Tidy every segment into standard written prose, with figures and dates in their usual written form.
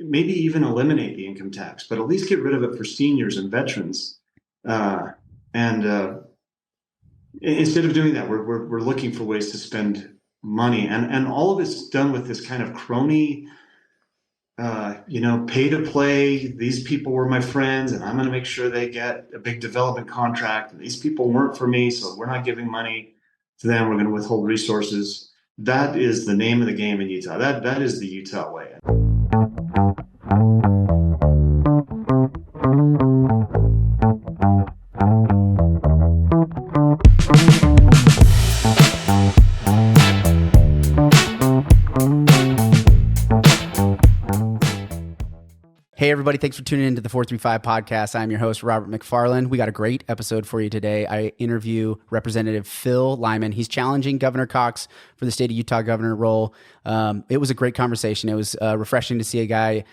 maybe even eliminate the income tax, but at least get rid of it for seniors and veterans. And instead of doing that, we're looking for ways to spend money, and all of it's done with this kind of crony, pay to play. These people were my friends, and I'm going to make sure they get a big development contract. And these people weren't for me, so we're not giving money to them. We're going to withhold resources. That is the name of the game in Utah. That is the Utah way. Hey, everybody. Thanks for tuning into the 435 podcast. I'm your host, Robert McFarland. We got a great episode for you today. I interview Representative Phil Lyman. He's challenging Governor Cox for the state of Utah governor role. It was a great conversation. It was refreshing to see a guy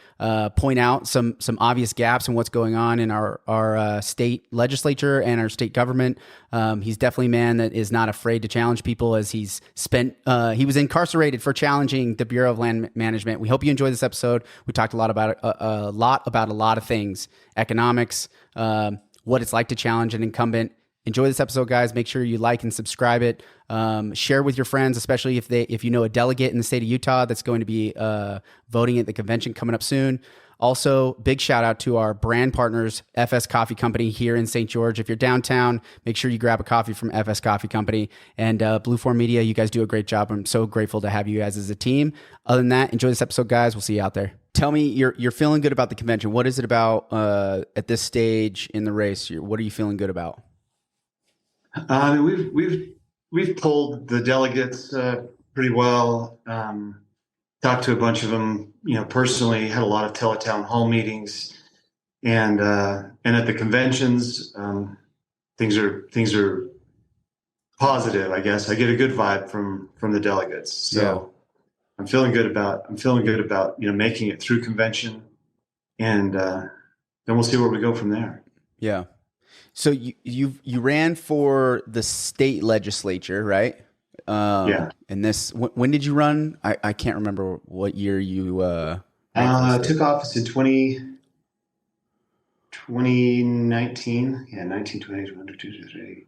point out some obvious gaps in what's going on in our state legislature and our state government. He's definitely a man that is not afraid to challenge people, as he was incarcerated for challenging the Bureau of Land Management. We hope you enjoy this episode. We talked a lot about a lot of things: economics, what it's like to challenge an incumbent. Enjoy this episode, guys. Make sure you like and subscribe it. Share with your friends, especially if you know a delegate in the state of Utah that's going to be voting at the convention coming up soon. Also, big shout out to our brand partners, FS Coffee Company here in St. George. If you're downtown, make sure you grab a coffee from FS Coffee Company. And Blue Form Media, you guys do a great job. I'm so grateful to have you guys as a team. Other than that, enjoy this episode, guys. We'll see you out there. Tell me, you're feeling good about the convention. What is it about at this stage in the race? What are you feeling good about? We've polled the delegates pretty well. Talked to a bunch of them, personally. Had a lot of teletown hall meetings, and at the conventions, things are positive. I guess I get a good vibe from the delegates. So yeah. I'm feeling good about making it through convention, and then we'll see where we go from there. Yeah. So you ran for the state legislature, right? Yeah. And when did you run? I can't remember what year you. Took office in 2019. Yeah, 2020.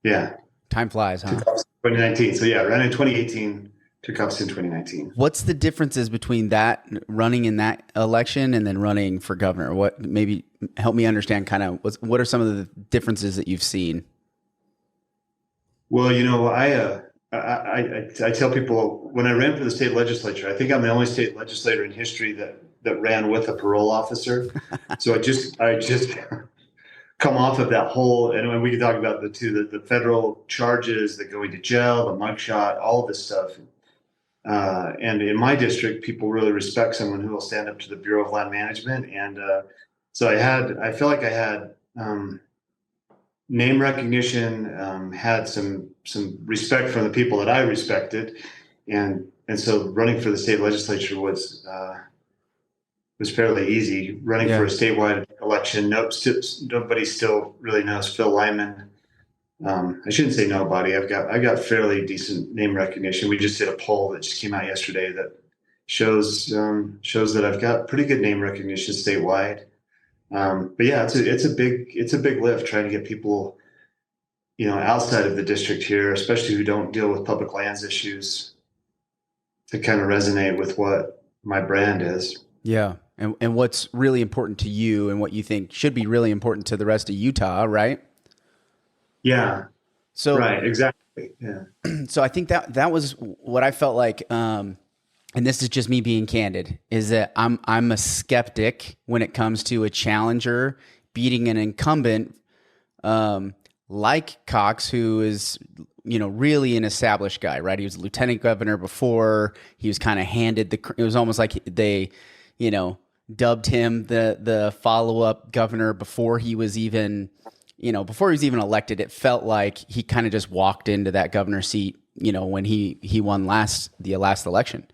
Yeah. Time flies, huh? Took office in 2019. So yeah, ran in 2018. Took office in 2019. What's the differences between that running in that election and then running for governor? What, maybe help me understand kind of what are some of the differences that you've seen? Well, I tell people when I ran for the state legislature, I think I'm the only state legislator in history that ran with a parole officer. So I just come off of that whole, and we can talk about the federal charges, the going to jail, the mugshot, all of this stuff. And in my district, people really respect someone who will stand up to the Bureau of Land Management. And so I feel like I had name recognition, had some respect from the people that I respected, and so running for the state legislature was fairly easy. Running for a statewide election, nobody still really knows Phil Lyman. I shouldn't say nobody. I got fairly decent name recognition. We just did a poll that just came out yesterday that shows that I've got pretty good name recognition statewide. But yeah, it's a big lift trying to get people, outside of the district here, especially who don't deal with public lands issues, to kind of resonate with what my brand is. Yeah. And what's really important to you and what you think should be really important to the rest of Utah, right? Yeah. So right. Exactly. Yeah. So I think that was what I felt like, and this is just me being candid, is that I'm a skeptic when it comes to a challenger beating an incumbent, like Cox, who is, really an established guy, right? He was lieutenant governor before. He was kind of handed it was almost like they, dubbed him the follow-up governor before he was even elected. It felt like he kind of just walked into that governor seat, when he won the last election.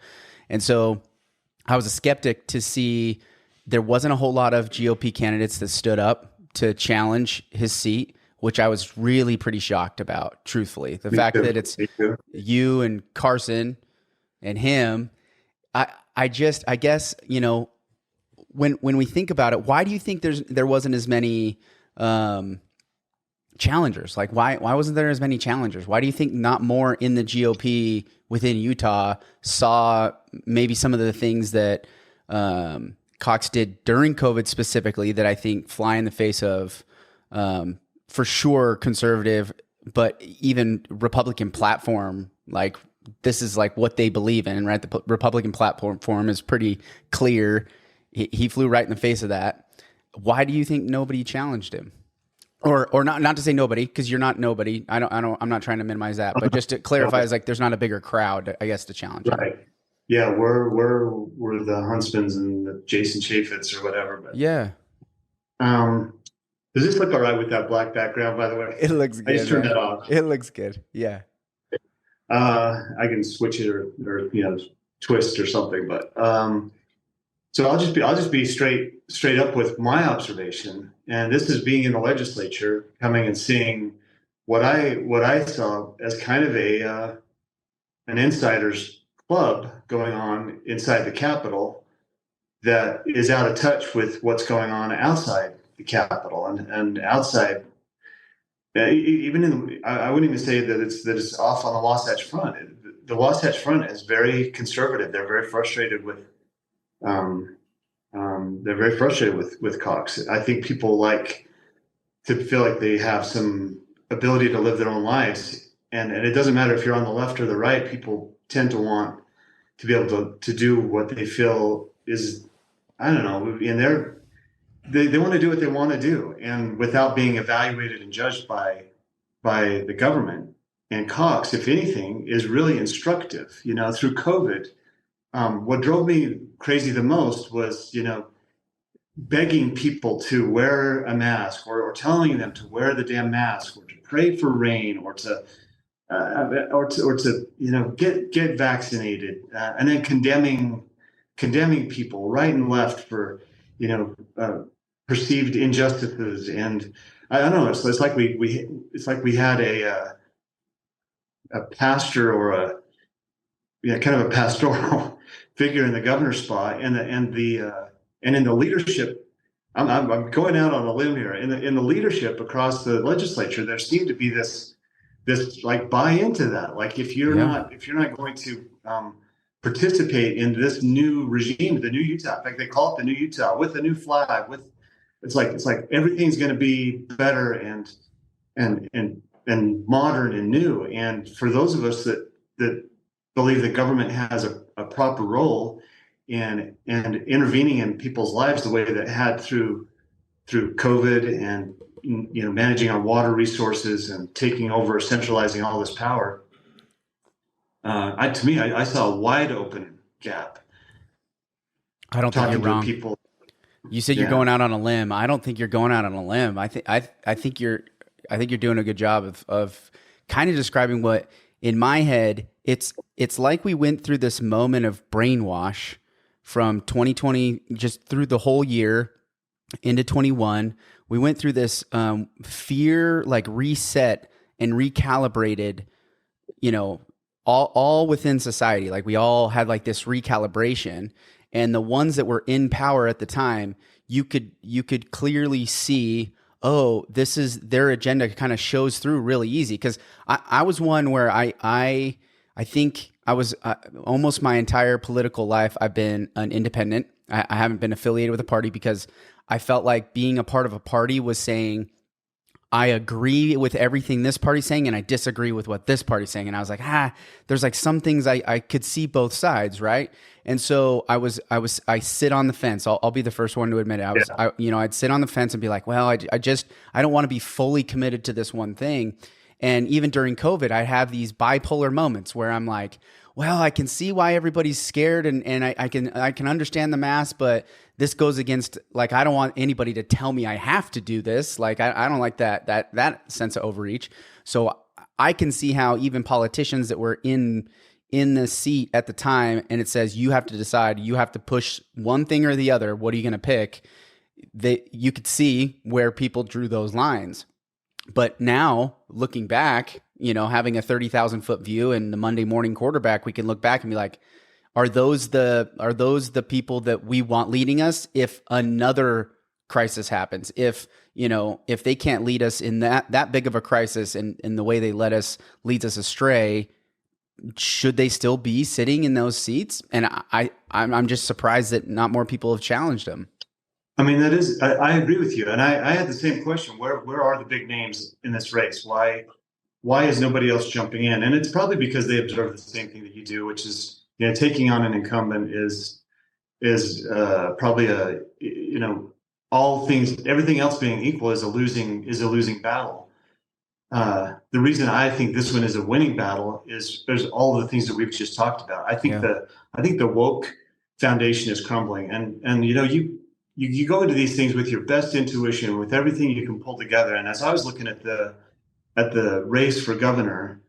And so I was a skeptic to see there wasn't a whole lot of GOP candidates that stood up to challenge his seat, which I was really pretty shocked about, truthfully. The fact that it's you and Carson and him, I guess, when we think about it, why do you think there wasn't as many challengers? Like why wasn't there as many challengers? Why do you think not more in the GOP within Utah saw maybe some of the things that Cox did during COVID specifically that I think fly in the face of for sure conservative, but even Republican platform? Like this is like what they believe in, right? The Republican platform is pretty clear. He flew right in the face of that. Why do you think nobody challenged him? Or not to say nobody, because you're not nobody. I'm not trying to minimize that, but just to clarify, is like there's not a bigger crowd, I guess, to challenge him. Right. Yeah, we're the Huntsmans and the Jason Chaffetz or whatever. But yeah. Does this look all right with that black background, by the way? It looks good. I just turned that off. It looks good. Yeah. I can switch it or twist or something, but so I'll just be straight up with my observation. And this is being in the legislature, coming and seeing what I saw as kind of an insider's club going on inside the Capitol that is out of touch with what's going on outside the Capitol and outside. Even I wouldn't even say that it's off on the Wasatch Front. The Wasatch Front is very conservative. They're very frustrated with Cox. I think people like to feel like they have some ability to live their own lives, and it doesn't matter if you're on the left or the right. People tend to want to be able to do what they feel is, I don't know, and they want to do what they want to do, and without being evaluated and judged by the government. And Cox, if anything, is really instructive. Through COVID, what drove me crazy the most was, begging people to wear a mask or telling them to wear the damn mask or to pray for rain or to get vaccinated, and then condemning people right and left for perceived injustices. And I don't know, it's like we had a pastor or kind of a pastoral figure in the governor's spot, and in the leadership. I'm going out on a limb here. In the leadership across the legislature, there seemed to be this like buy into that. Like if you're not going to participate in this new regime, the new Utah, in fact they call it the new Utah, with the new flag, it's like everything's going to be better and modern and new. And for those of us that believe that government has a proper role in intervening in people's lives the way that it had through COVID, and managing our water resources and taking over, centralizing all this power, to me, I saw a wide open gap. I don't think you're wrong. People. You said you're going out on a limb. I don't think you're going out on a limb. I think you're doing a good job of kind of describing what, in my head, it's like we went through this moment of brainwash from 2020 just through the whole year into 21. We went through this fear, like reset and recalibrated, all within society. Like we all had like this recalibration. And the ones that were in power at the time, you could clearly see, oh, this is their agenda kind of shows through really easy. Because I was one where I think I was almost my entire political life, I've been an independent. I haven't been affiliated with a party because I felt like being a part of a party was saying, I agree with everything this party's saying and I disagree with what this party's saying. And I was like, there's like some things I could see both sides, right? And so I sit on the fence. I'll be the first one to admit it. I'd sit on the fence and be like, well, I don't want to be fully committed to this one thing. And even during COVID, I have these bipolar moments where I'm like, well, I can see why everybody's scared and I can understand the mask, but this goes against, like, I don't want anybody to tell me I have to do this. Like, I don't like that sense of overreach. So I can see how even politicians that were in the seat at the time, and it says you have to decide, you have to push one thing or the other. What are you going to pick? You could see where people drew those lines. But now, looking back, having a 30,000 foot view and the Monday morning quarterback, we can look back and be like, Are those the people that we want leading us if another crisis happens? If if they can't lead us in that big of a crisis, and the way they leads us astray, should they still be sitting in those seats? And I'm just surprised that not more people have challenged them. I mean, I agree with you. And I had the same question. Where are the big names in this race? Why is nobody else jumping in? And it's probably because they observe the same thing that you do, which is, taking on an incumbent is probably everything else being equal is a losing battle. The reason I think this one is a winning battle is there's all the things that we've just talked about. I think the woke foundation is crumbling, and you go into these things with your best intuition, with everything you can pull together. And as I was looking at the race for governor,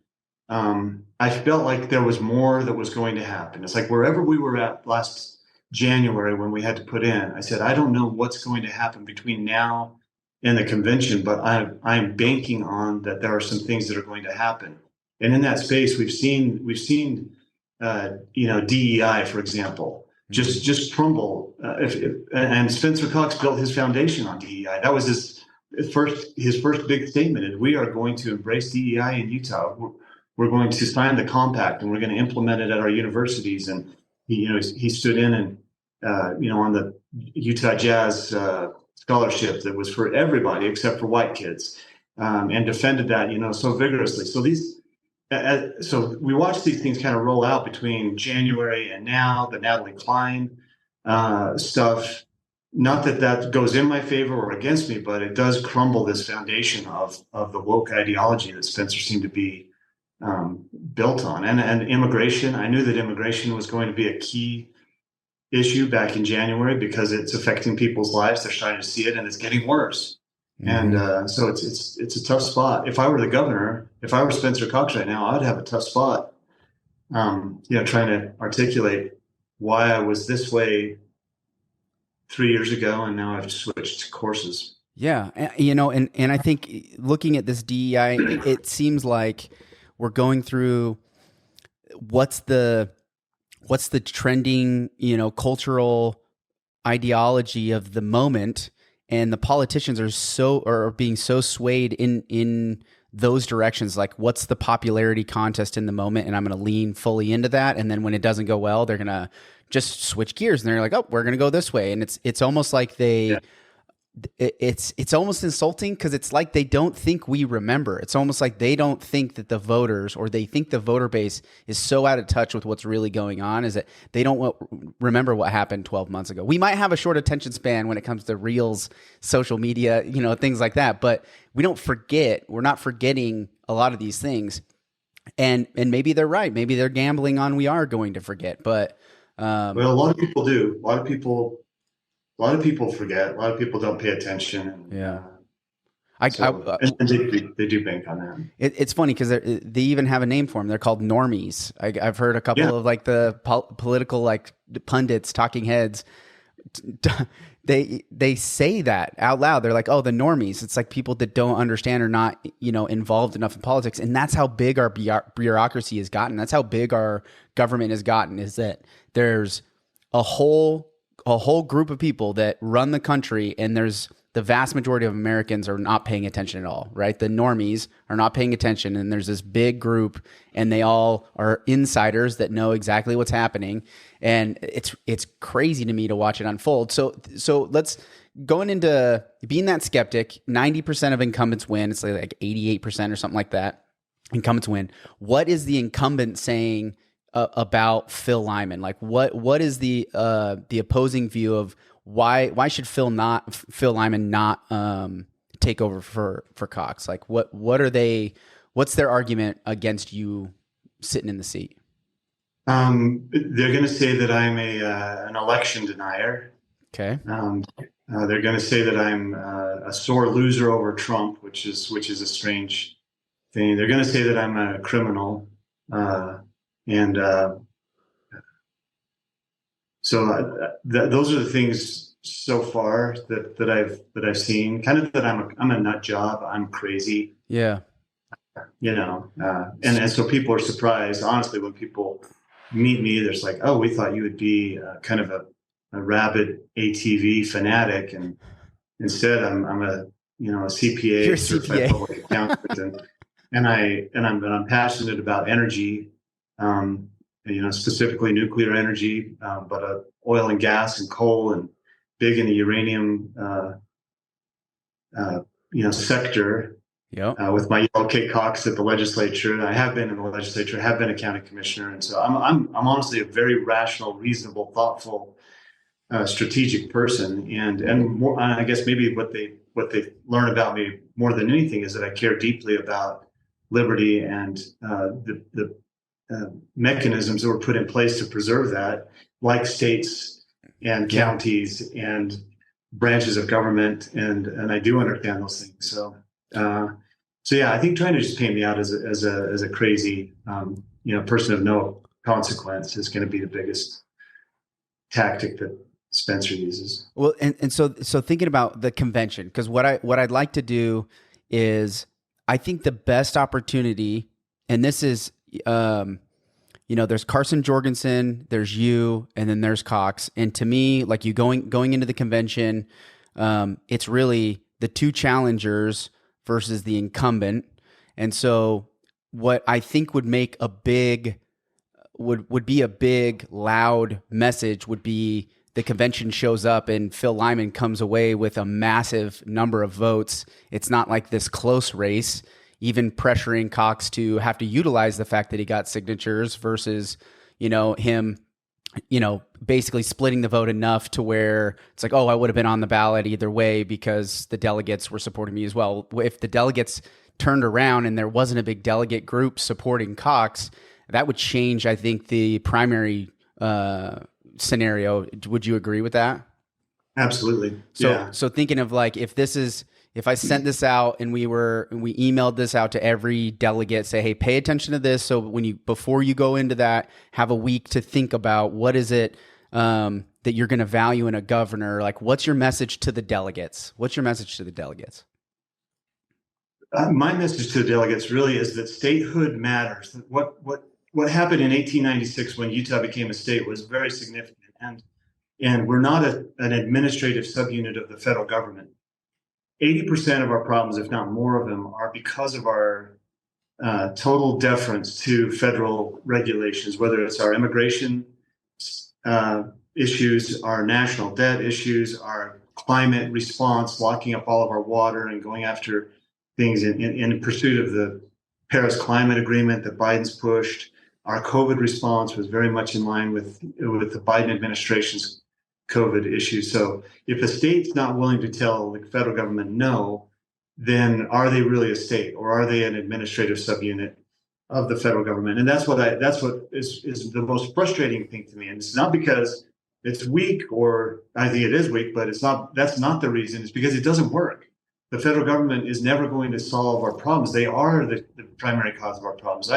I felt like there was more that was going to happen. It's like wherever we were at last January when we had to put in, I said, I don't know what's going to happen between now and the convention, but I'm banking on that there are some things that are going to happen. And in that space, we've seen DEI, for example, just crumble. And Spencer Cox built his foundation on DEI. That was his first big statement. And we are going to embrace DEI in Utah. We're going to sign the compact, and we're going to implement it at our universities. And he stood in and on the Utah Jazz scholarship that was for everybody except for white kids, and defended that so vigorously. So we watched these things kind of roll out between January and now. The Natalie Klein stuff. Not that goes in my favor or against me, but it does crumble this foundation of the woke ideology that Spencer seemed to be built on. And immigration. I knew that immigration was going to be a key issue back in January because it's affecting people's lives. They're starting to see it, and it's getting worse. Mm-hmm. And so it's a tough spot. If I were the governor, if I were Spencer Cox right now, I'd have a tough spot. Trying to articulate why I was this way 3 years ago, and now I've switched courses. Yeah, and I think looking at this DEI, it seems like we're going through what's the trending, cultural ideology of the moment, and the politicians are being so swayed in those directions. Like, what's the popularity contest in the moment, and I'm going to lean fully into that. And then when it doesn't go well, they're going to just switch gears, and they're like, oh, we're going to go this way. And it's almost like it's almost insulting, because it's like they don't think we remember. It's almost like they don't think that the voters, or they think the voter base is so out of touch with what's really going on, is that they don't remember what happened 12 months ago. We might have a short attention span when it comes to reels, social media, things like that, but we don't forget. We're not forgetting a lot of these things. And maybe they're right. Maybe they're gambling on we are going to forget. But well, a lot of people do. A lot of people forget. A lot of people don't pay attention. Yeah. And they do bank on that. It's funny because they even have a name for them. They're called normies. I've heard a couple of like the political like pundits, talking heads. They say that out loud. They're like, oh, the normies. It's like people that don't understand or not, involved enough in politics. And that's how big our bureaucracy has gotten. That's how big our government has gotten, is that there's a whole group of people that run the country, and there's the vast majority of Americans are not paying attention at all, right? The normies are not paying attention, and there's this big group, and they all are insiders that know exactly what's happening. And it's crazy to me to watch it unfold. So let's going into being that skeptic. 90% of incumbents win. It's like 88% or something like that. Incumbents win. What is the incumbent saying about Phil Lyman? Like what is the opposing view of why should Phil Lyman not take over for Cox? Like what's their argument against you sitting in the seat? They're going to say that I'm an election denier. Okay. They're going to say that I'm a sore loser over Trump, which is a strange thing. They're going to say that I'm a criminal. So those are the things so far that I've seen. Kind of that I'm a nut job. I'm crazy. Yeah. And so people are surprised, honestly, when people meet me, there's like, oh, we thought you would be kind of a rabid ATV fanatic, and instead I'm a a You're a CPA, certified CPA. public accountant, and I'm passionate about energy, specifically nuclear energy, but oil and gas and coal, and big in the uranium sector. Yep. With my yellow cake Cox at the legislature, and I have been in the legislature, have been a county commissioner, and so I'm honestly a very rational, reasonable, thoughtful, strategic person, and more, I guess maybe what they learn about me more than anything is that I care deeply about liberty and the mechanisms that were put in place to preserve that, like states and counties and branches of government, and I do understand those things. So yeah, I think trying to just paint me out as a crazy person of no consequence is going to be the biggest tactic that Spencer uses. Well, and so thinking about the convention, because what I'd like to do is, I think the best opportunity, and this is there's Carson Jorgensen, there's you, and then there's Cox. And to me, like, you going into the convention, it's really the two challengers versus the incumbent. And so what I think would make a big would be a big, loud message would be the convention shows up and Phil Lyman comes away with a massive number of votes. It's not like this close race, even pressuring Cox to have to utilize the fact that he got signatures versus, him, basically splitting the vote enough to where it's like, oh, I would have been on the ballot either way because the delegates were supporting me as well. If the delegates turned around and there wasn't a big delegate group supporting Cox, that would change, I think, the primary scenario. Would you agree with that? Absolutely. So thinking of like, if I sent this out and we emailed this out to every delegate, say, hey, pay attention to this. So before you go into that, have a week to think about what is it that you're going to value in a governor. Like, what's your message to the delegates? My message to the delegates really is that statehood matters. What happened in 1896 when Utah became a state was very significant, and we're not an administrative subunit of the federal government. 80% of our problems, if not more of them, are because of our total deference to federal regulations, whether it's our immigration issues, our national debt issues, our climate response, locking up all of our water and going after things in pursuit of the Paris Climate Agreement that Biden's pushed. Our COVID response was very much in line with the Biden administration's COVID issues. So if a state's not willing to tell the federal government no, then are they really a state, or are they an administrative subunit of the federal government? And that's what is the most frustrating thing to me. And it's not because it's weak, or I think it is weak, but that's not the reason. It's because it doesn't work. The federal government is never going to solve our problems. They are the primary cause of our problems.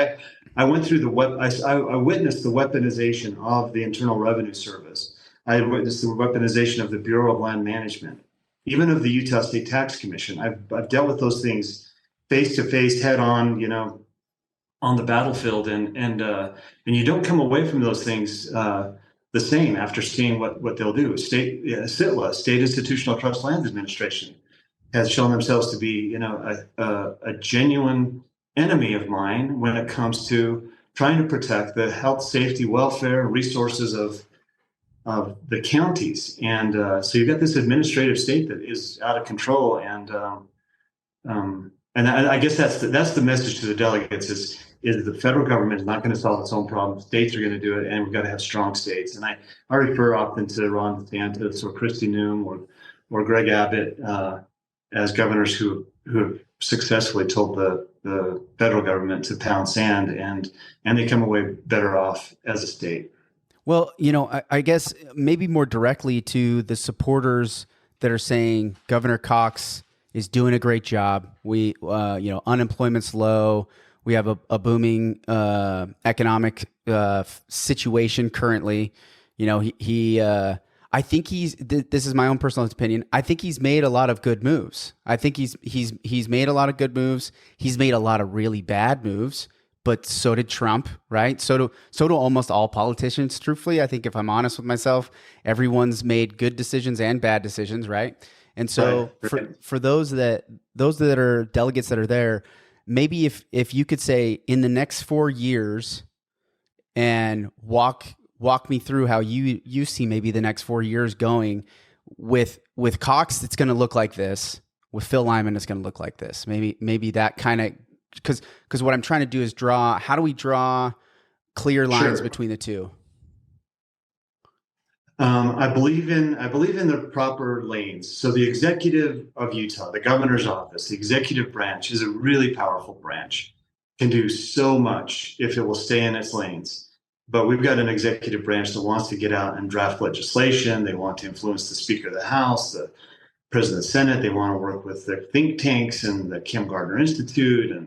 I went through I witnessed the weaponization of the Internal Revenue Service. I witnessed the weaponization of the Bureau of Land Management, even of the Utah State Tax Commission. I've dealt with those things face to face, head on, on the battlefield, and you don't come away from those things the same after seeing what they'll do. SITLA, State Institutional Trust Lands Administration, has shown themselves to be, a genuine enemy of mine when it comes to trying to protect the health, safety, welfare, resources of the counties. And so you've got this administrative state that is out of control. And I guess that's the message to the delegates is the federal government is not going to solve its own problems. States are going to do it, and we've got to have strong states. And I refer often to Ron DeSantis or Kristi Noem or Greg Abbott as governors who have successfully told the federal government to pound sand, and they come away better off as a state. Well, I guess maybe more directly to the supporters that are saying Governor Cox is doing a great job. We, unemployment's low. We have a booming economic situation currently. I think this is my own personal opinion. I think he's made a lot of good moves. I think he's made a lot of good moves. He's made a lot of really bad moves, but so did Trump, right? So do almost all politicians. Truthfully, I think if I'm honest with myself, everyone's made good decisions and bad decisions, right? And so Right. for those that are delegates that are there, maybe if you could say in the next 4 years and walk me through how you see maybe the next 4 years going with Cox, it's going to look like this. With Phil Lyman, it's going to look like this. Maybe that kind of, because what I'm trying to do is how do we draw clear lines between the two? I believe in the proper lanes. So the executive of Utah, the governor's office, the executive branch is a really powerful branch, can do so much if it will stay in its lanes. But we've got an executive branch that wants to get out and draft legislation. They want to influence the Speaker of the House, the President of the Senate. They want to work with the think tanks and the Kim Gardner Institute and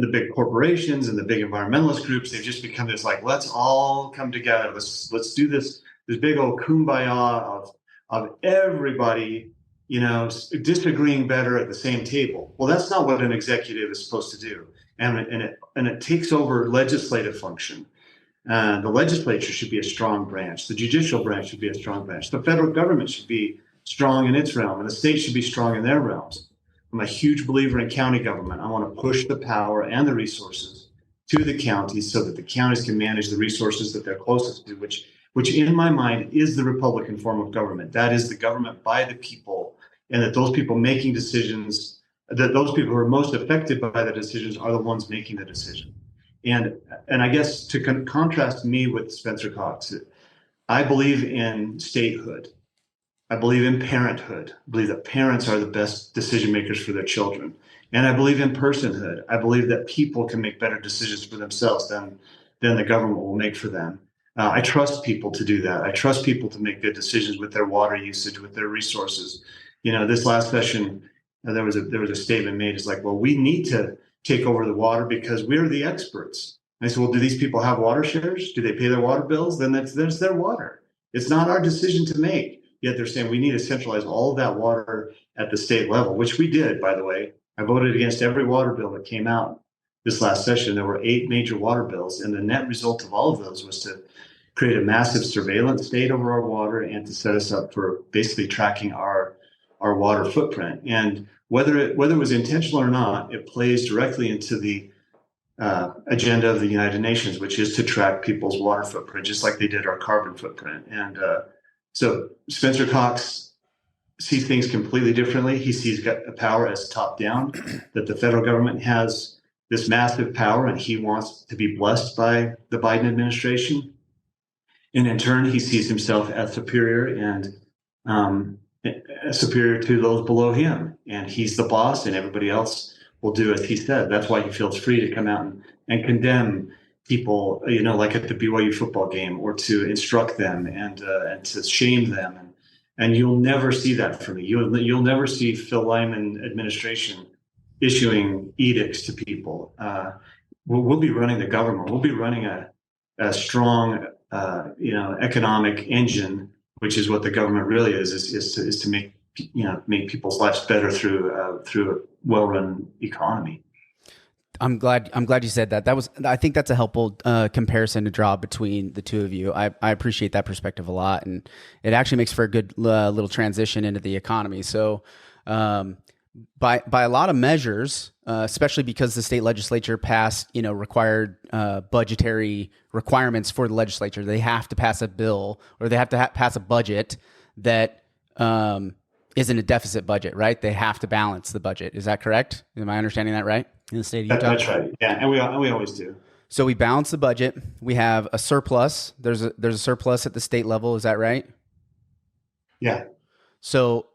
the big corporations and the big environmentalist groups. They've just become this like, let's all come together. Let's do this big old kumbaya of everybody, disagreeing better at the same table. Well, that's not what an executive is supposed to do, and it takes over legislative function. The legislature should be a strong branch. The judicial branch should be a strong branch. The federal government should be strong in its realm, and the state should be strong in their realms. I'm a huge believer in county government. I want to push the power and the resources to the counties so that the counties can manage the resources that they're closest to, which in my mind is the Republican form of government. That is the government by the people, and that those people making decisions, that those people who are most affected by the decisions are the ones making the decision. And I guess to contrast me with Spencer Cox, I believe in statehood. I believe in parenthood. I believe that parents are the best decision makers for their children. And I believe in personhood. I believe that people can make better decisions for themselves than the government will make for them. I trust people to do that. I trust people to make good decisions with their water usage, with their resources. This last session, there was a statement made. It's like, well, we need to take over the water because we're the experts. And I said, well, do these people have water shares? Do they pay their water bills? Then there's their water. It's not our decision to make. Yet they're saying we need to centralize all of that water at the state level, which we did, by the way. I voted against every water bill that came out this last session. There were 8 major water bills, and the net result of all of those was to create a massive surveillance state over our water and to set us up for basically tracking our water footprint. And whether it was intentional or not, it plays directly into the agenda of the United Nations, which is to track people's water footprint, just like they did our carbon footprint. And so Spencer Cox sees things completely differently. He sees power as top down, that the federal government has this massive power and he wants to be blessed by the Biden administration. And in turn, he sees himself as superior and superior to those below him. And he's the boss and everybody else will do as he said. That's why he feels free to come out and condemn people, like at the BYU football game, or to instruct them and to shame them. And you'll never see that from me. You'll never see Phil Lyman administration issuing edicts to people. We'll be running the government. We'll be running a strong, economic engine, which is what the government really is to make people's lives better through a well-run economy. I'm glad you said that. I think that's a helpful comparison to draw between the two of you. I appreciate that perspective a lot, and it actually makes for a good little transition into the economy. So, by a lot of measures, especially because the state legislature passed, required budgetary requirements for the legislature, they have to pass a bill or they have to pass a budget that isn't a deficit budget, right? They have to balance the budget. Is that correct? Am I understanding that right? In the state of Utah? That's right. Yeah, and we always do. So we balance the budget. We have a surplus. There's a surplus at the state level. Is that right? Yeah. So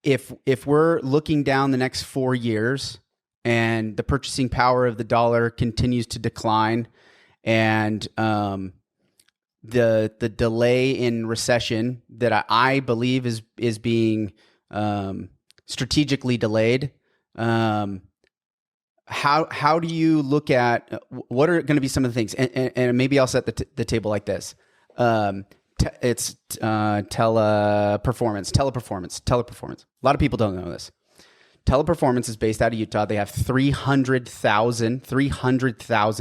if we're looking down the next 4 years and the purchasing power of the dollar continues to decline, and the delay in recession that I believe is being strategically delayed, how do you look at what are going to be some of the things? And maybe I'll set the table like this. It's teleperformance. A lot of people don't know this. Teleperformance is based out of Utah. They have 300,000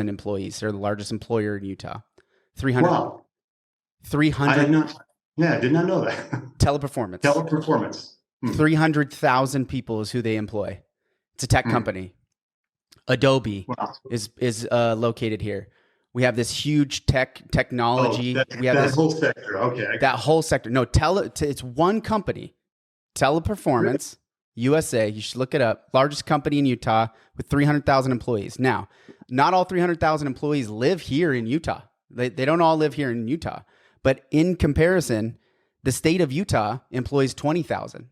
employees. They're the largest employer in Utah. 300. Wow. 300. I did not know that. Teleperformance. 300,000 people is who they employ. It's a tech company. Adobe is located here. We have this huge technology. We have whole sector. Okay. That whole sector. No, it's one company. Teleperformance USA. You should look it up. Largest company in Utah with 300,000 employees. Now, not all 300,000 employees live here in Utah. They don't all live here in Utah. But in comparison, the state of Utah employs 20,000.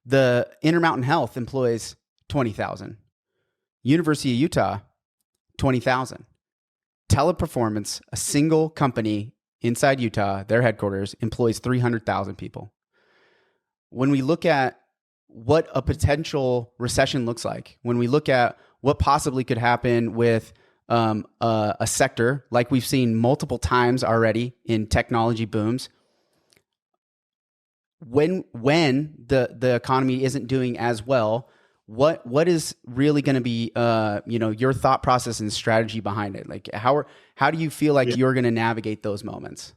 The Intermountain Health employs 20,000. University of Utah, 20,000. Teleperformance, a single company inside Utah, their headquarters, employs 300,000 people. When we look at what a potential recession looks like, when we look at what possibly could happen with a sector like we've seen multiple times already in technology booms, when the economy isn't doing as well, what is really going to be your thought process and strategy behind it? Like how do you feel like you're going to navigate those moments?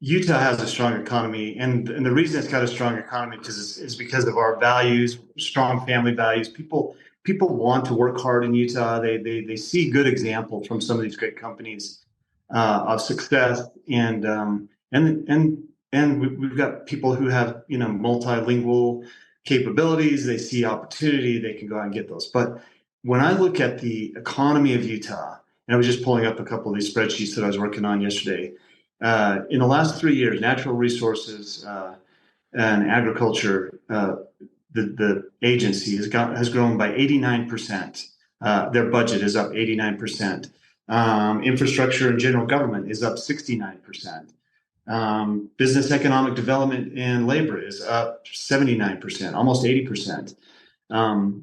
Utah has a strong economy, and the reason it's got a strong economy is because of our values, strong family values. People want to work hard in Utah. They see good examples from some of these great companies of success, and we've got people who have multilingual capabilities. They see opportunity. They can go out and get those. But when I look at the economy of Utah, and I was just pulling up a couple of these spreadsheets that I was working on yesterday. In the last 3 years, natural resources and agriculture, the agency has grown by 89%. Their budget is up 89%. Infrastructure and general government is up 69%. Business, economic development, and labor is up 79%, almost 80%.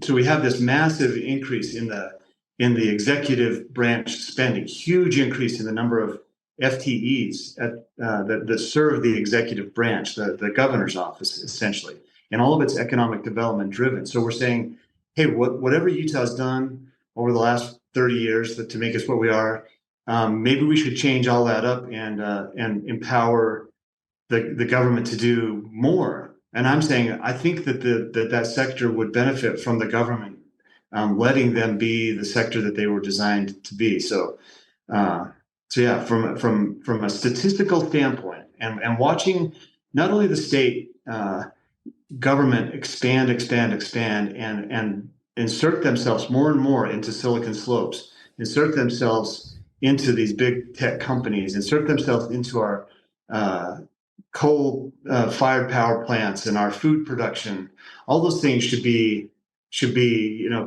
So we have this massive increase in the executive branch spending, huge increase in the number of FTEs that serve the executive branch, the governor's office, essentially, and all of it's economic development driven. So we're saying, hey, whatever Utah's done over the last 30 years to make us what we are, maybe we should change all that up and empower the government to do more. And I'm saying I think that that sector would benefit from the government letting them be the sector that they were designed to be. So yeah, from a statistical standpoint, and watching not only the state government expand and insert themselves more and more into Silicon Slopes, insert themselves into these big tech companies, insert themselves into our coal fired power plants and our food production. All those things should be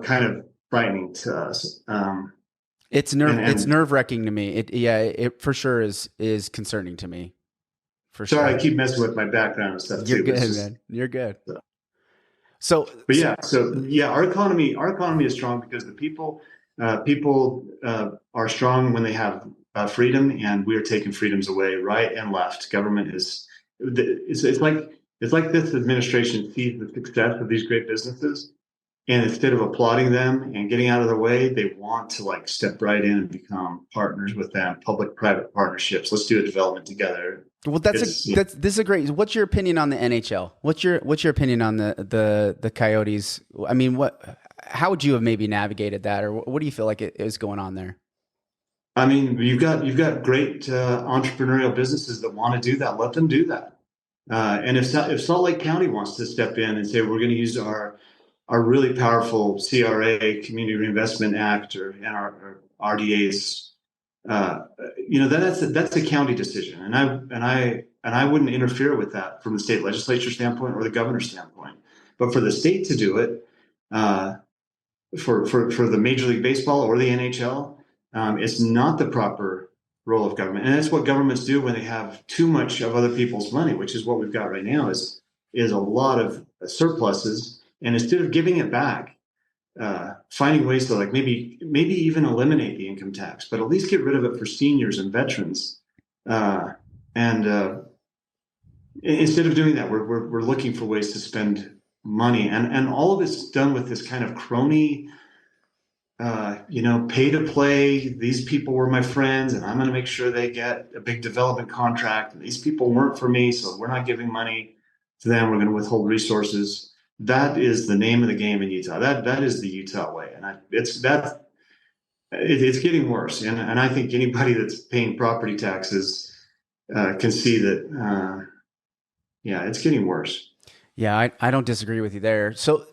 kind of frightening to us. It's nerve-wracking to me. It for sure is concerning to me. For sure. Sorry, I keep messing with my background and stuff You're too. good, man. You're good. So our economy is strong because the people are strong when they have freedom, and we are taking freedoms away right and left. Government it's like this administration sees the success of these great businesses, and instead of applauding them and getting out of their way, they want to step right in and become partners with them, public-private partnerships. Let's do a development together. Well, this is a great. What's your opinion on the NHL? What's your opinion on the Coyotes? I mean, how would you have maybe navigated that, or what do you feel like is going on there? I mean, you've got great entrepreneurial businesses that want to do that. Let them do that. And if Salt Lake County wants to step in and say we're going to use our really powerful CRA, Community Reinvestment Act, and our RDAs, that's a county decision, and I wouldn't interfere with that from the state legislature standpoint or the governor's standpoint. But for the state to do it, for the Major League Baseball or the NHL, it's not the proper role of government, and that's what governments do when they have too much of other people's money, which is what we've got right now. Is a lot of surpluses, and instead of giving it back, finding ways to maybe even eliminate the income tax, but at least get rid of it for seniors and veterans. And instead of doing that, we're looking for ways to spend money, and all of it's done with this kind of crony, pay to play. These people were my friends, and I'm going to make sure they get a big development contract. And these people weren't for me, so we're not giving money to them. We're going to withhold resources. That is the name of the game in Utah. That is the Utah way, and it's getting worse. And I think anybody that's paying property taxes can see that. It's getting worse. Yeah, I don't disagree with you there. So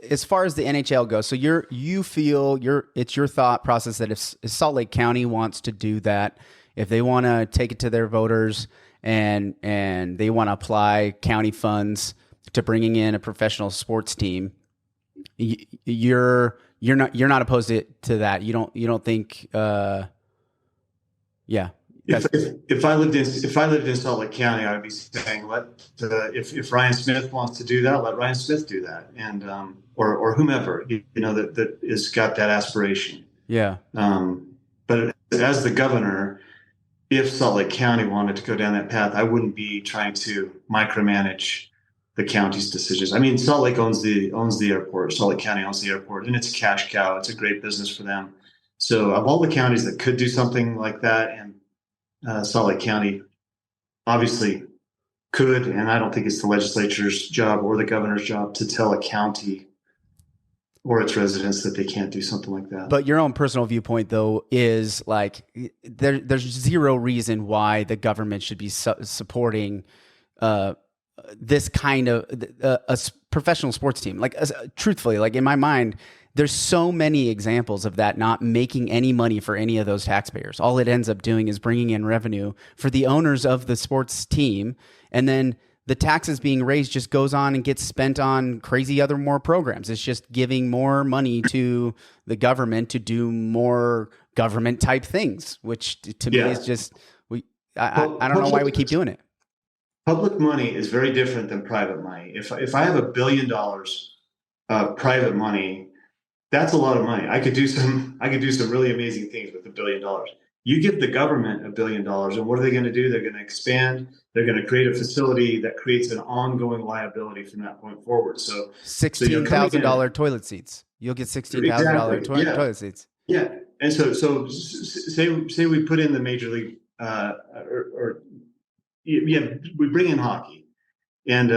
as far as the NHL goes, so you feel it's your thought process that if Salt Lake County wants to do that, if they want to take it to their voters and they want to apply county funds to bringing in a professional sports team, you're not opposed to that. You don't think yeah. If I lived in Salt Lake County, I'd be saying if Ryan Smith wants to do that, let Ryan Smith do that, and or whomever that has got that aspiration. Yeah. But as the governor, if Salt Lake County wanted to go down that path, I wouldn't be trying to micromanage the county's decisions. I mean, Salt Lake owns the airport. Salt Lake County owns the airport, and it's a cash cow. It's a great business for them. So of all the counties that could do something like that, and Salt Lake County obviously could, and I don't think it's the legislature's job or the governor's job to tell a county or its residents that they can't do something like that. But your own personal viewpoint, though, is like there's zero reason why the government should be supporting this kind of a professional sports team. Like, truthfully, like in my mind, there's so many examples of that not making any money for any of those taxpayers. All it ends up doing is bringing in revenue for the owners of the sports team. And then the taxes being raised just goes on and gets spent on crazy other more programs. It's just giving more money to the government to do more government type things, which to me is just, I don't know why we keep doing it. Public money is very different than private money. If I have $1 billion of private money, that's a lot of money. I could do some really amazing things with $1 billion. You give the government $1 billion, and what are they going to do? They're going to expand. They're going to create a facility that creates an ongoing liability from that point forward. So $16,000 toilet seats. You'll get $16,000 toilet seats. Yeah, and so say we put in the major league we bring in hockey. And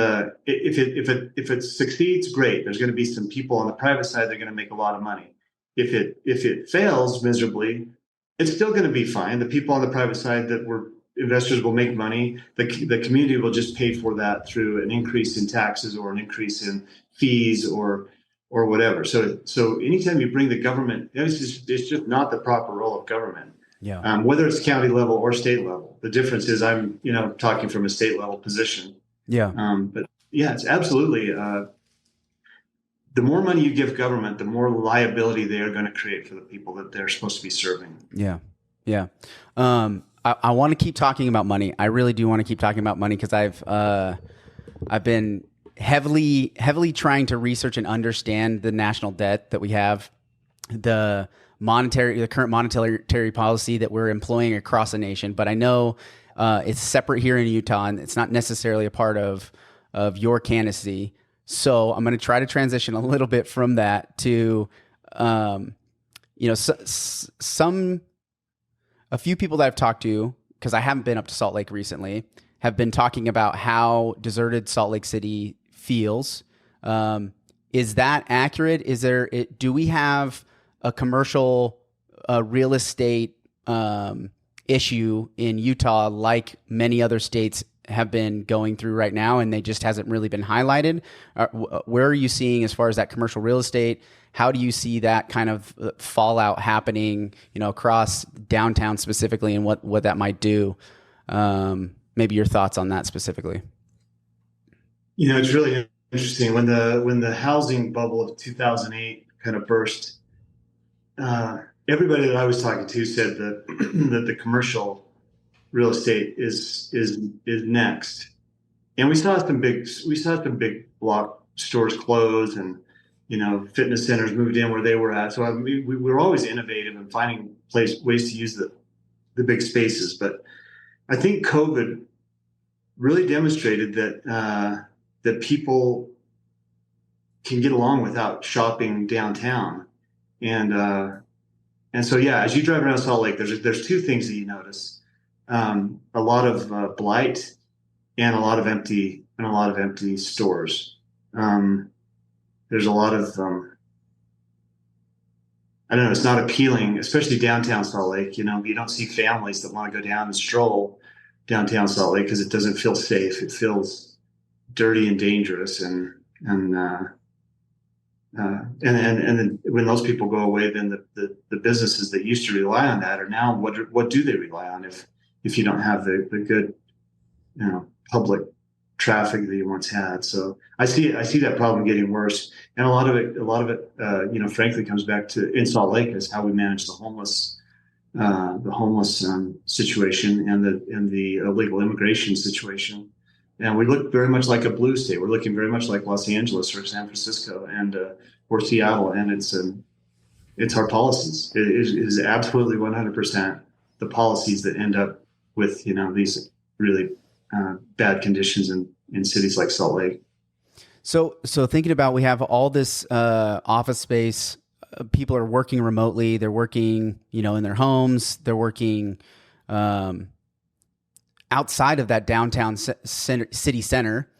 if it succeeds, great. There's going to be some people on the private side that are going to make a lot of money. If it fails miserably, it's still going to be fine. The people on the private side that were investors will make money. The community will just pay for that through an increase in taxes or an increase in fees or whatever. So anytime you bring the government, it's just not the proper role of government. Yeah. Whether it's county level or state level, the difference is I'm talking from a state level position. Yeah. But yeah, it's absolutely, the more money you give government, the more liability they are going to create for the people that they're supposed to be serving. Yeah. Yeah. I want to keep talking about money. I really do want to keep talking about money because I've been heavily trying to research and understand the national debt that we have, the current monetary policy that we're employing across the nation. But I know it's separate here in Utah, and it's not necessarily a part of your candidacy. So I'm going to try to transition a little bit from that to, a few people that I've talked to, because I haven't been up to Salt Lake recently, have been talking about how deserted Salt Lake City feels. Is that accurate? Do we have a commercial real estate issue in Utah like many other states have been going through right now, and they just hasn't really been highlighted? Where are you seeing as far as that commercial real estate? How do you see that kind of fallout happening, across downtown specifically, and what that might do? Maybe your thoughts on that specifically. It's really interesting when the housing bubble of 2008 kind of burst. Everybody that I was talking to said that that the commercial real estate is next, and we saw some big block stores close, and fitness centers moved in where they were at. So we were always innovative and finding ways to use the big spaces. But I think COVID really demonstrated that people can get along without shopping downtown. And so, yeah, as you drive around Salt Lake, there's two things that you notice: a lot of blight and a lot of empty stores. There's a lot of I don't know. It's not appealing, especially downtown Salt Lake. You don't see families that want to go down and stroll downtown Salt Lake because it doesn't feel safe. It feels dirty and dangerous, and then when those people go away, then the businesses that used to rely on that are now what do they rely on if you don't have the good public traffic that you once had. So I see that problem getting worse, and a lot of it frankly comes back to in Salt Lake is how we manage the homeless situation and the illegal immigration situation. And we look very much like a blue state. We're looking very much like Los Angeles or San Francisco or Seattle. And it's our policies. It is absolutely 100% the policies that end up with, these really bad conditions in cities like Salt Lake. So thinking about, we have all this office space. People are working remotely. They're working, in their homes. They're working outside of that downtown city center.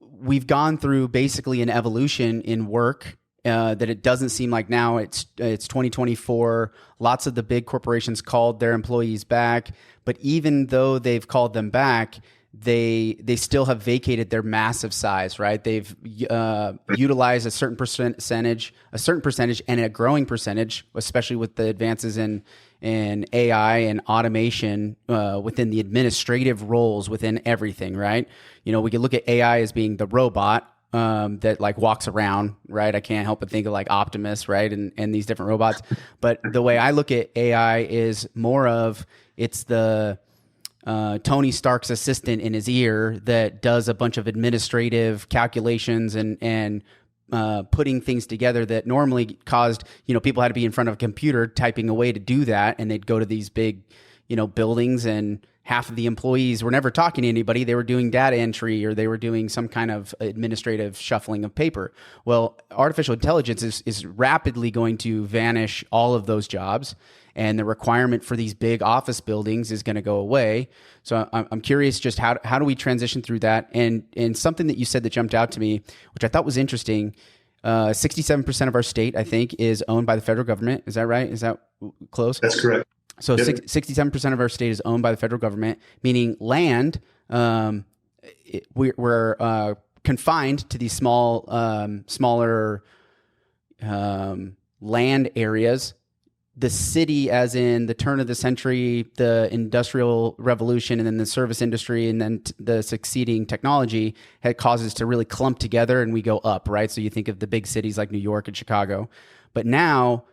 We've gone through basically an evolution in work that it doesn't seem like now it's 2024. Lots of the big corporations called their employees back, but even though they've called them back, they still have vacated their massive size, right? They've utilized a certain percentage and a growing percentage, especially with the advances in AI and automation within the administrative roles within everything, right? We could look at AI as being the robot that like walks around, right? I can't help but think of like Optimus, right? And these different robots. But the way I look at AI is more of it's the Tony Stark's assistant in his ear that does a bunch of administrative calculations and putting things together that normally caused, people had to be in front of a computer typing away to do that. And they'd go to these big, buildings, and half of the employees were never talking to anybody. They were doing data entry or they were doing some kind of administrative shuffling of paper. Well, artificial intelligence is rapidly going to vanish all of those jobs, and the requirement for these big office buildings is going to go away. So I'm curious, just how do we transition through that? And something that you said that jumped out to me, which I thought was interesting, 67% of our state, I think, is owned by the federal government. Is that right? Is that close? That's correct. So 67% of our state is owned by the federal government, meaning land, we're confined to these smaller land areas. The city, as in the turn of the century, the industrial revolution, and then the service industry, and then the succeeding technology had causes to really clump together and we go up, right? So you think of the big cities like New York and Chicago. But now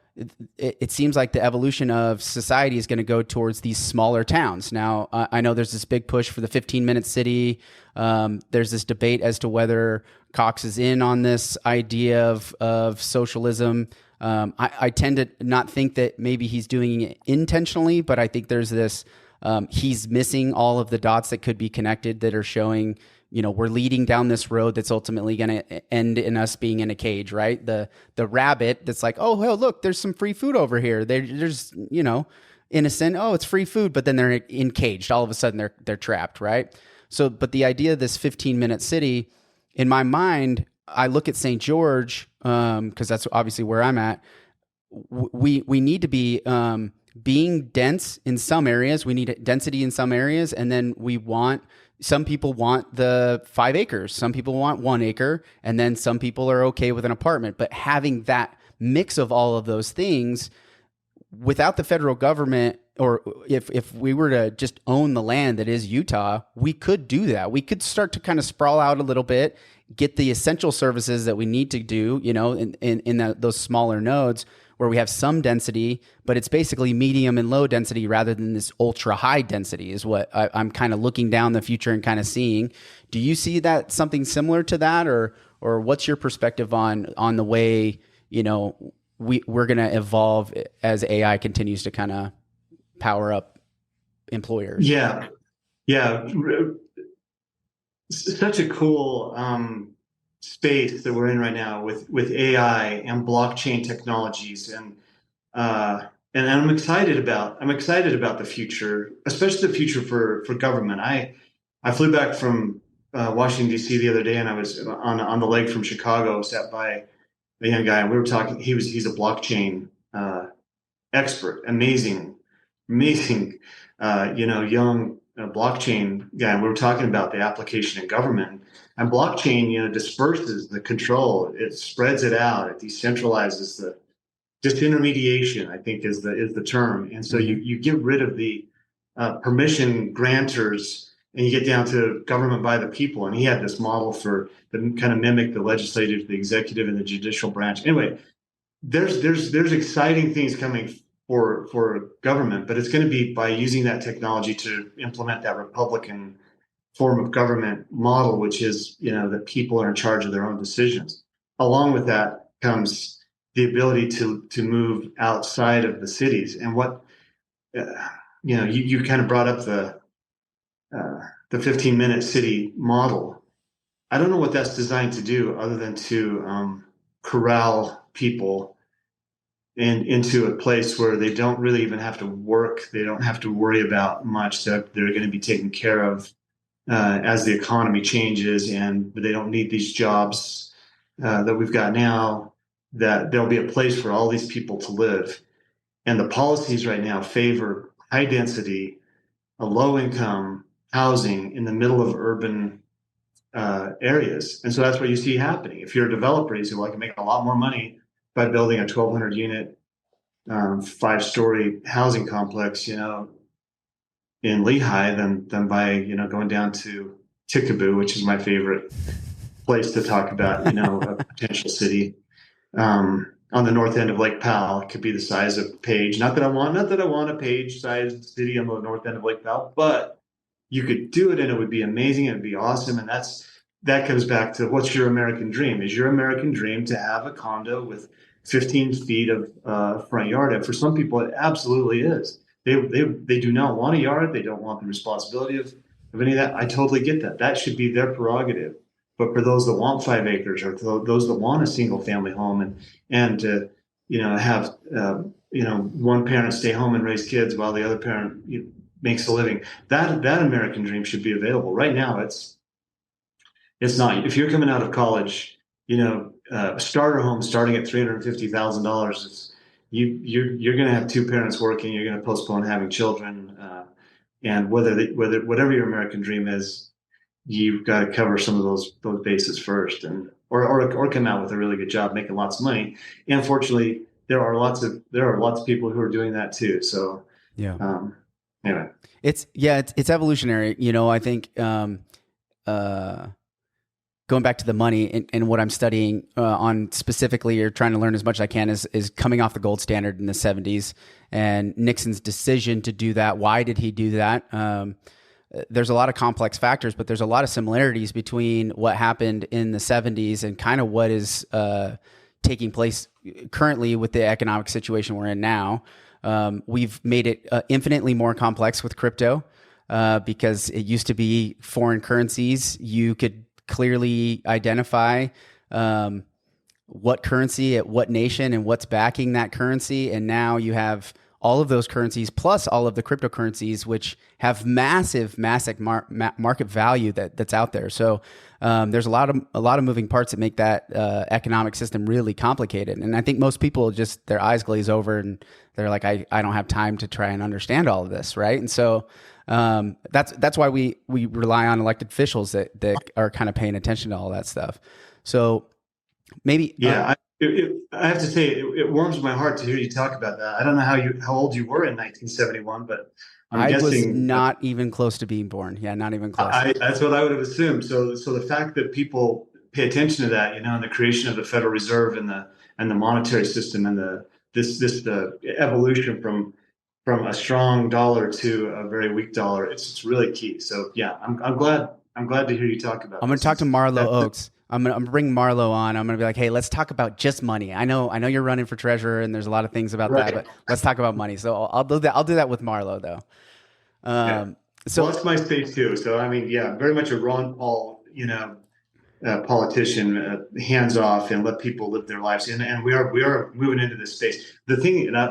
it seems like the evolution of society is going to go towards these smaller towns. Now, I know there's this big push for the 15-minute city. There's this debate as to whether Cox is in on this idea of socialism. I tend to not think that maybe he's doing it intentionally, but I think there's this, he's missing all of the dots that could be connected that are showing, we're leading down this road that's ultimately going to end in us being in a cage, right? The rabbit that's like, oh, hell, look, there's some free food over here. There's, innocent. Oh, it's free food, but then they're encaged. All of a sudden they're trapped, right? So, but the idea of this 15-minute city, in my mind, I look at St. George, because that's obviously where I'm at. We need to be being dense in some areas. We need density in some areas, and then some people want the 5 acres. Some people want 1 acre, and then some people are okay with an apartment. But having that mix of all of those things, without the federal government, or if we were to just own the land that is Utah, we could do that. We could start to kind of sprawl out a little bit, get the essential services that we need to do, in those smaller nodes where we have some density, but it's basically medium and low density rather than this ultra high density is what I'm kind of looking down the future and kind of seeing. Do you see that something similar to that, or what's your perspective on the way, we're going to evolve as AI continues to kind of power up employers? Yeah. Such a cool space that we're in right now with AI and blockchain technologies, and I'm excited about the future, especially the future for government. I flew back from Washington D.C. the other day, and I was on the lake from Chicago, sat by a young guy, and we were talking. He's a blockchain expert, amazing, young blockchain guy. And we were talking about the application in government, and blockchain, disperses the control, it spreads it out, it decentralizes the disintermediation, I think is the term. And so you get rid of the permission grantors, and you get down to government by the people. And he had this model for that kind of mimic the legislative, the executive, and the judicial branch. Anyway, there's exciting things coming for government, but it's going to be by using that technology to implement that Republican form of government model, which is, that people are in charge of their own decisions. Along with that comes the ability to move outside of the cities. And what you kind of brought up the 15-minute city model. I don't know what that's designed to do other than to corral people into a place where they don't really even have to work. They don't have to worry about much, that they're going to be taken care of as the economy changes, and they don't need these jobs that we've got now, that there'll be a place for all these people to live. And the policies right now favor high density, a low income housing in the middle of urban areas. And so that's what you see happening. If you're a developer, you say, well, I can make a lot more money by building a 1,200 unit, 5-story housing complex, in Lehigh than by, going down to Tickaboo, which is my favorite place to talk about, a potential city. On the north end of Lake Powell. It could be the size of Page. Not that I want a Page-sized city on the north end of Lake Powell, but you could do it, and it would be amazing. It'd be awesome. And that comes back to, what's your American dream? Is your American dream to have a condo with 15 feet of front yard? And for some people, it absolutely is. They do not want a yard. They don't want the responsibility of any of that. I totally get that. That should be their prerogative. But for those that want 5 acres, or those that want a single family home, and to have one parent stay home and raise kids while the other parent makes a living, that American dream should be available. Right now, it's not. If you're coming out of college, starter home starting at $350,000, you're going to have 2 parents working. You're going to postpone having children, and whatever your American dream is, you've got to cover some of those bases first, and or come out with a really good job, making lots of money. And fortunately, there are lots of people who are doing that too. So anyway, it's evolutionary. I think going back to the money and what I'm studying on specifically, or trying to learn as much as I can, is coming off the gold standard in the 70s and Nixon's decision to do that. Why did he do that? There's a lot of complex factors, but there's a lot of similarities between what happened in the 70s and kind of what is taking place currently with the economic situation we're in now. We've made it infinitely more complex with crypto because it used to be foreign currencies. You could clearly identify what currency at what nation and what's backing that currency. And now you have all of those currencies plus all of the cryptocurrencies, which have massive market value that's out there. So there's a lot of moving parts that make that economic system really complicated. And I think most people just, their eyes glaze over and they're like, I don't have time to try and understand all of this, right? And so that's why we rely on elected officials that are kind of paying attention to all that stuff. So maybe I have to say, it warms my heart to hear you talk about that. I don't know how old you were in 1971, but I was not even close to being born. Yeah, not even close. That's what I would have assumed. So the fact that people pay attention to that, and the creation of the Federal Reserve and the monetary system, and the evolution from a strong dollar to a very weak dollar, it's really key. So yeah, I'm glad to hear you talk about. I'm going to talk to Marlo Oaks. I'm gonna bring Marlo on. I'm gonna be like, hey, let's talk about just money. I know you're running for treasurer, and there's a lot of things about that, but let's talk about money. So I'll do that. I'll do that with Marlo, though. So that's my space too. So I mean, yeah, very much a Ron Paul, politician, hands off, and let people live their lives. And we are moving into this space. The thing, and I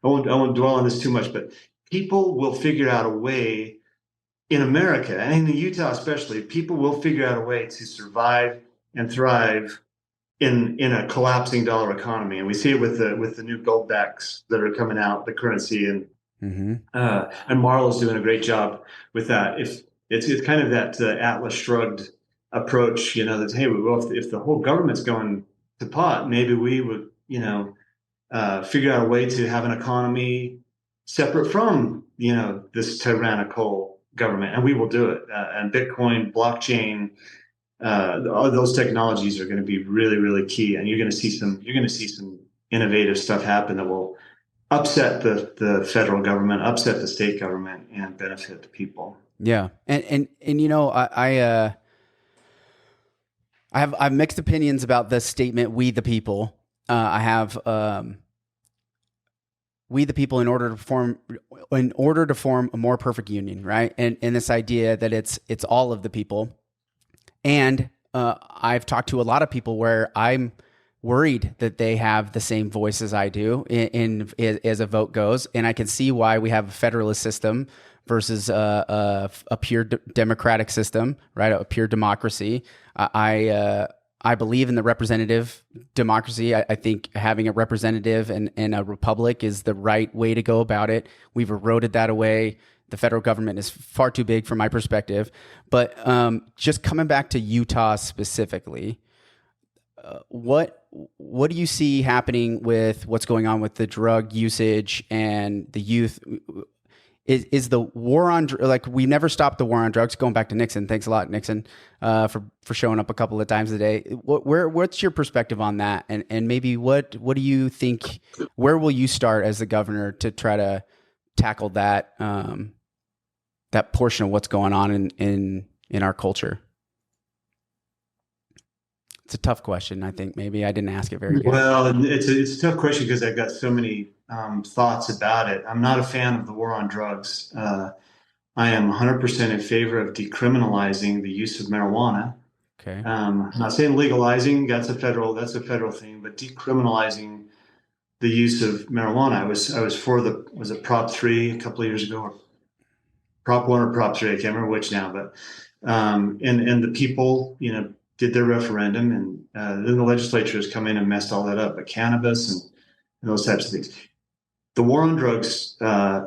won't dwell on this too much, but people will figure out a way in America, and in Utah especially. People will figure out a way to survive and thrive in a collapsing dollar economy, and we see it with the new gold backs that are coming out, the currency, and Marlo's doing a great job with that. If it's kind of that Atlas Shrugged approach, that hey, well, if the whole government's going to pot, maybe we would, figure out a way to have an economy separate from, this tyrannical government, and we will do it. And Bitcoin, blockchain, all those technologies are going to be really, really key, and you're going to see some innovative stuff happen that will upset the federal government, upset the state government, and benefit the people. Yeah, and I have mixed opinions about the statement "we the people." I have we the people in order to form a more perfect union, right? And this idea that it's all of the people. And I've talked to a lot of people where I'm worried that they have the same voice as I do as a vote goes, and I can see why we have a federalist system versus a pure democratic system, right? A pure democracy. I believe in the representative democracy. I think having a representative and a republic is the right way to go about it. We've eroded that away. The federal government is far too big from my perspective. But just coming back to Utah specifically, what do you see happening with what's going on with the drug usage and the youth? Is the war on, like, we never stopped the war on drugs, going back to Nixon. Thanks a lot, Nixon, for showing up a couple of times a day. What's your perspective on that? And maybe what do you think, where will you start as the governor to try to tackle that, that portion of what's going on in our culture? It's a tough question. I think maybe I didn't ask it very good. Well, it's a tough question because I've got so many thoughts about it. I'm not a fan of the war on drugs. I am 100% in favor of decriminalizing the use of marijuana. Okay. I'm not saying legalizing, that's a federal thing, but decriminalizing the use of marijuana. I was for was it Prop 3 a couple of years ago, or Prop 1 or Prop 3, I can't remember which now, but and the people, did their referendum, and then the legislature has come in and messed all that up. But cannabis and those types of things. The war on drugs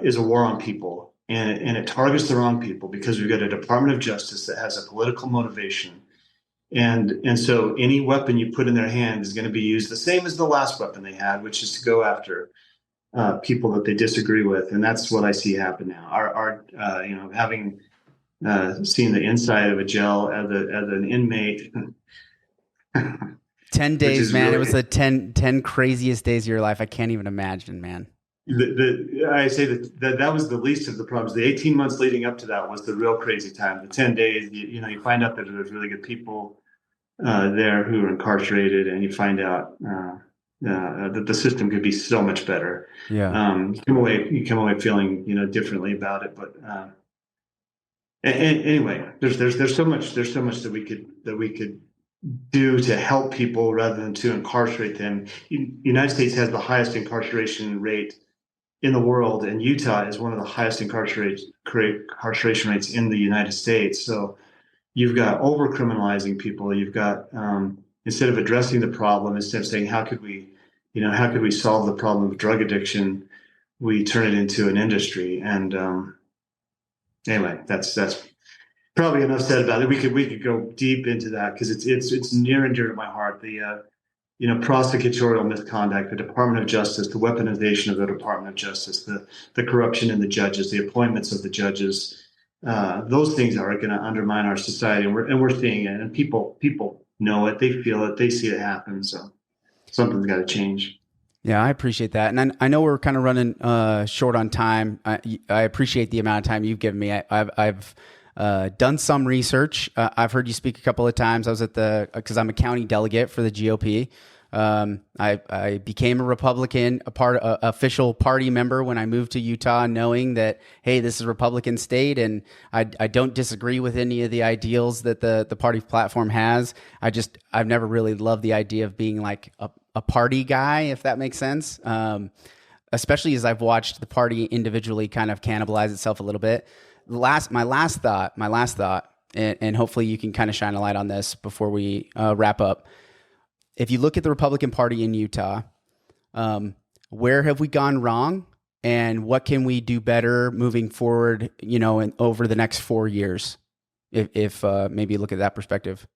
is a war on people, and it targets the wrong people because we've got a Department of Justice that has a political motivation, and so any weapon you put in their hand is going to be used the same as the last weapon they had, which is to go after people that they disagree with, and that's what I see happen now. Our having seen the inside of a jail as an inmate. 10 days, man. Really, it was the 10 craziest days of your life. I can't even imagine, man. I say that was the least of the problems. The 18 months leading up to that was the real crazy time. The 10 days, you find out that there's really good people there who are incarcerated, and you find out that the system could be so much better. Yeah. You come away feeling differently about it, but. And anyway, there's so much that we could do to help people rather than to incarcerate them. United States has the highest incarceration rate in the world, and Utah is one of the highest incarceration rates in the United States. So you've got over criminalizing people. You've got instead of addressing the problem, instead of saying how could we solve the problem of drug addiction, we turn it into an industry. And anyway, that's probably enough said about it. We could go deep into that because it's near and dear to my heart. The prosecutorial misconduct, the Department of Justice, the weaponization of the Department of Justice, the corruption in the judges, the appointments of the judges. Those things are going to undermine our society, and we're seeing it. And people know it, they feel it, they see it happen. So something's got to change. Yeah, I appreciate that. And I know we're kind of running short on time. I appreciate the amount of time you've given me. I've done some research. I've heard you speak a couple of times. I was because I'm a county delegate for the GOP. I became a Republican, official party member when I moved to Utah, knowing that, hey, this is a Republican state, and I don't disagree with any of the ideals that the party platform has. I've never really loved the idea of being like a party guy, if that makes sense. Especially as I've watched the party individually kind of cannibalize itself a little bit. My last thought, and hopefully you can kind of shine a light on this before we wrap up. If you look at the Republican Party in Utah, where have we gone wrong, and what can we do better moving forward? Over the next 4 years, if maybe look at that perspective.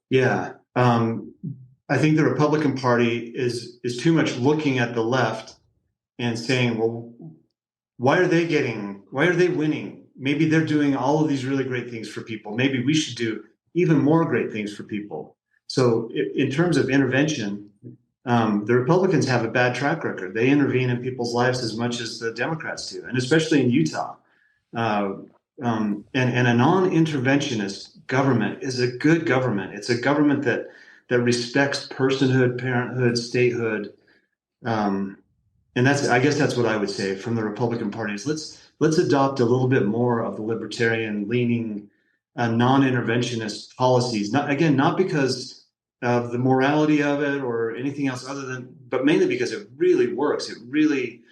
Yeah, I think the Republican Party is too much looking at the left and saying, well, why are they winning? Maybe they're doing all of these really great things for people. Maybe we should do even more great things for people. So in terms of intervention, the Republicans have a bad track record. They intervene in people's lives as much as the Democrats do, and especially in Utah. And a non-interventionist government is a good government. It's a government that respects personhood, parenthood, statehood. And I guess that's what I would say from the Republican Party is let's adopt a little bit more of the libertarian leaning, non-interventionist policies. Not because of the morality of it or anything else but mainly because it really works. It really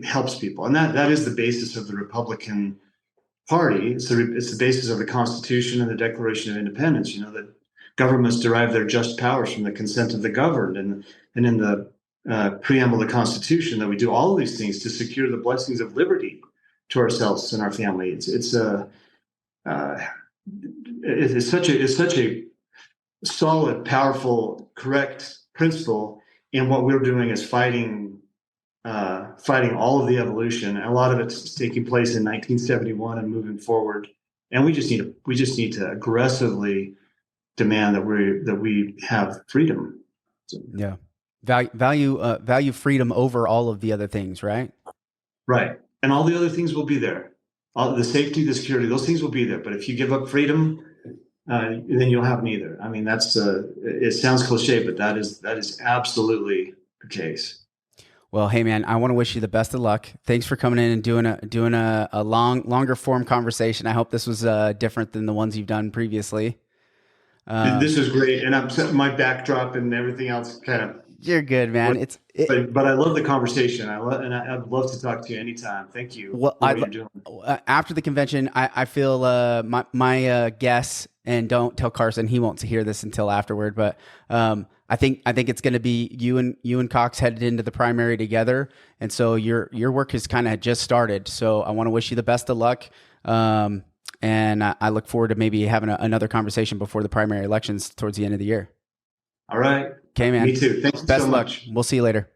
helps people. And that is the basis of the Republican Party. It's the basis of the Constitution and the Declaration of Independence, that governments derive their just powers from the consent of the governed, and in the preamble of the Constitution that we do all of these things to secure the blessings of liberty to ourselves and our family. It's such a solid, powerful, correct principle, and what we're doing is fighting all of the evolution. And a lot of it's taking place in 1971 and moving forward, and we just need to aggressively demand that we have freedom. So, yeah. Value freedom over all of the other things, right? Right. And all the other things will be there. All the safety, the security, those things will be there. But if you give up freedom, then you'll have neither. I mean, that's it sounds cliche, but that is absolutely the case. Well, hey man, I want to wish you the best of luck. Thanks for coming in and doing a longer form conversation. I hope this was different than the ones you've done previously. This is great, and my backdrop and everything else kind of. You're good, man. But I love the conversation. I'd love to talk to you anytime. Thank you. Well, for what you're doing. After the convention, I feel my guess, and don't tell Carson, he won't hear this until afterward. But I think it's going to be you and Cox headed into the primary together, and so your work has kind of just started. So I want to wish you the best of luck. And I look forward to maybe having another conversation before the primary elections towards the end of the year. All right. Okay, man. Me too. Thanks Best so luck. much. We'll see you later.